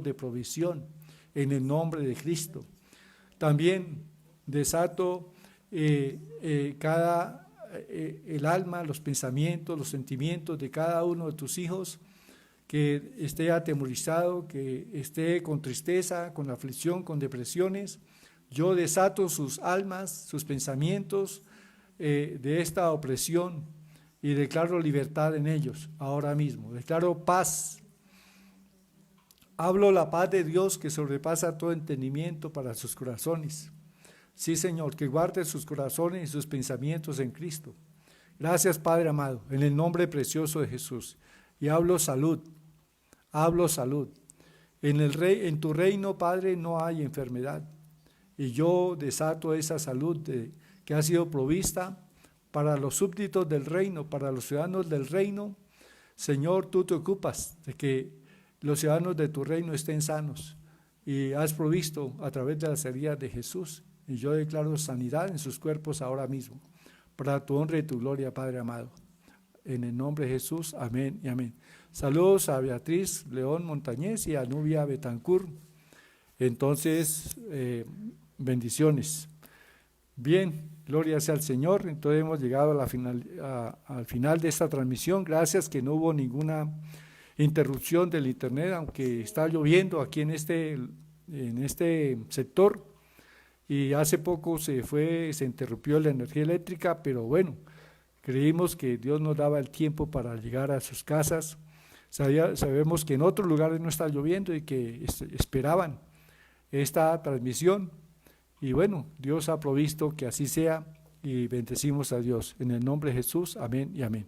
de provisión en el nombre de Cristo. También desato el alma, los pensamientos, los sentimientos de cada uno de tus hijos, que esté atemorizado, que esté con tristeza, con aflicción, con depresiones. Yo desato sus almas, sus pensamientos de esta opresión y declaro libertad en ellos ahora mismo. Declaro paz. Hablo la paz de Dios que sobrepasa todo entendimiento para sus corazones. Sí, Señor, que guarde sus corazones y sus pensamientos en Cristo. Gracias, Padre amado, en el nombre precioso de Jesús. Y hablo salud. En tu reino, Padre, no hay enfermedad. Y yo desato esa salud que ha sido provista para los súbditos del reino, para los ciudadanos del reino. Señor, tú te ocupas de que los ciudadanos de tu reino estén sanos. Y has provisto a través de las heridas de Jesús. Y yo declaro sanidad en sus cuerpos ahora mismo. Para tu honra y tu gloria, Padre amado. En el nombre de Jesús, amén y amén. Saludos a Beatriz León Montañez y a Nubia Betancur. Entonces, bendiciones. Bien, gloria sea al Señor. Entonces hemos llegado al final de esta transmisión. Gracias que no hubo ninguna interrupción del internet, aunque está lloviendo aquí en este sector. Y hace poco se interrumpió la energía eléctrica, pero bueno, creímos que Dios nos daba el tiempo para llegar a sus casas. Sabemos que en otros lugares no está lloviendo y que esperaban esta transmisión. Y bueno, Dios ha provisto que así sea y bendecimos a Dios. En el nombre de Jesús, amén y amén.